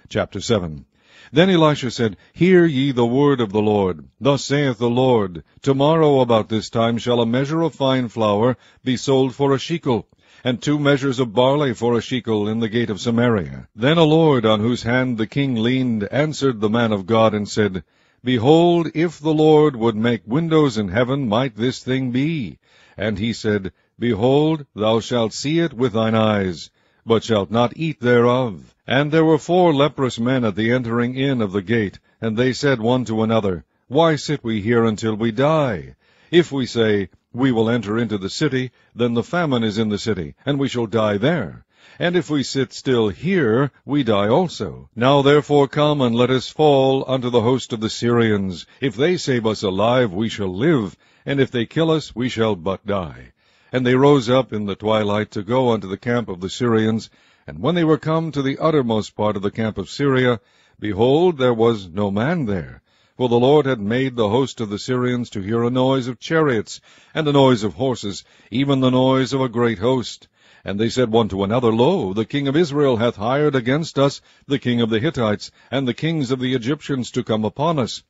Chapter 7. Then Elisha said, Hear ye the word of the Lord. Thus saith the Lord, Tomorrow about this time shall a measure of fine flour be sold for a shekel, and 2 measures of barley for a shekel in the gate of Samaria. Then a Lord, on whose hand the king leaned, answered the man of God, and said, Behold, if the Lord would make windows in heaven, might this thing be? And he said, Behold, thou shalt see it with thine eyes, but shalt not eat thereof. And there were 4 leprous men at the entering in of the gate, and they said one to another, Why sit we here until we die? If we say, We will enter into the city, then the famine is in the city, and we shall die there. And if we sit still here, we die also. Now therefore come, and let us fall unto the host of the Syrians. If they save us alive, we shall live, and if they kill us, we shall but die. And they rose up in the twilight to go unto the camp of the Syrians. And when they were come to the uttermost part of the camp of Syria, behold, there was no man there. For the Lord had made the host of the Syrians to hear a noise of chariots, and a noise of horses, even the noise of a great host. And they said one to another, Lo, the king of Israel hath hired against us the king of the Hittites, and the kings of the Egyptians to come upon us.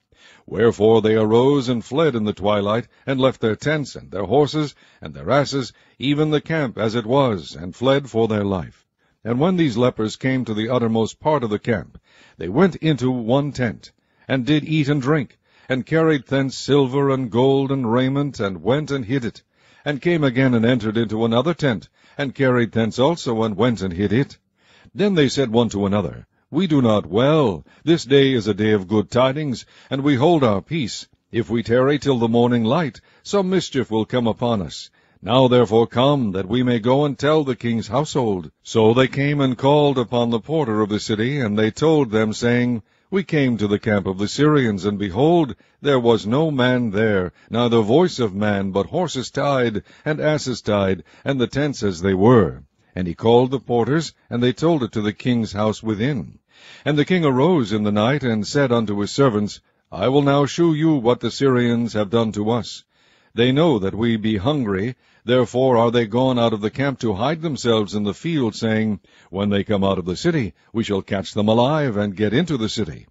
Wherefore they arose and fled in the twilight, and left their tents, and their horses, and their asses, even the camp as it was, and fled for their life. And when these lepers came to the uttermost part of the camp, they went into one tent, and did eat and drink, and carried thence silver and gold and raiment, and went and hid it, and came again and entered into another tent, and carried thence also, and went and hid it. Then they said one to another, We do not well. This day is a day of good tidings, and we hold our peace. If we tarry till the morning light, some mischief will come upon us. Now therefore come, that we may go and tell the king's household. So they came and called upon the porter of the city, and they told them, saying, We came to the camp of the Syrians, and behold, there was no man there, neither voice of man, but horses tied, and asses tied, and the tents as they were. And he called the porters, and they told it to the king's house within. And the king arose in the night, and said unto his servants, I will now shew you what the Syrians have done to us. They know that we be hungry, therefore are they gone out of the camp to hide themselves in the field, saying, When they come out of the city, we shall catch them alive, and get into the city.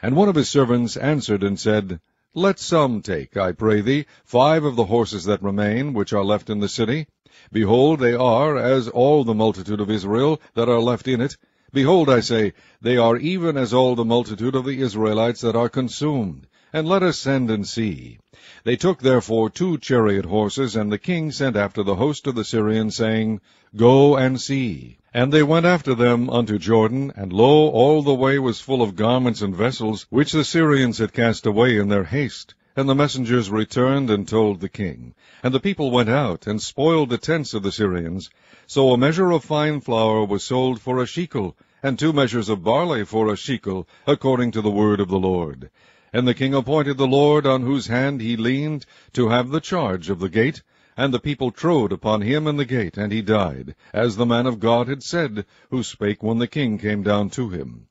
And one of his servants answered and said, Let some take, I pray thee, 5 of the horses that remain, which are left in the city. Behold, they are as all the multitude of Israel that are left in it. Behold, I say, they are even as all the multitude of the Israelites that are consumed. And let us send and see. They took therefore 2 chariot horses, and the king sent after the host of the Syrians, saying, Go and see. And they went after them unto Jordan, and lo, all the way was full of garments and vessels, which the Syrians had cast away in their haste. And the messengers returned and told the king. And the people went out, and spoiled the tents of the Syrians. So a measure of fine flour was sold for a shekel, and 2 measures of barley for a shekel, according to the word of the Lord. And the king appointed the Lord, on whose hand he leaned, to have the charge of the gate. And the people trode upon him in the gate, and he died, as the man of God had said, who spake when the king came down to him.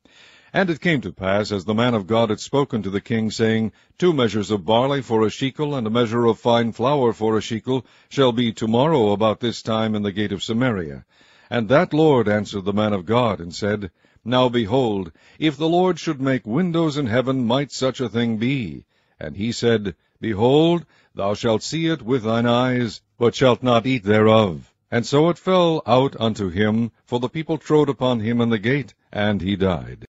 And it came to pass, as the man of God had spoken to the king, saying, 2 measures of barley for a shekel, and a measure of fine flour for a shekel, shall be tomorrow about this time in the gate of Samaria. And that Lord answered the man of God, and said, Now behold, if the Lord should make windows in heaven, might such a thing be? And he said, Behold, thou shalt see it with thine eyes, but shalt not eat thereof. And so it fell out unto him, for the people trode upon him in the gate, and he died.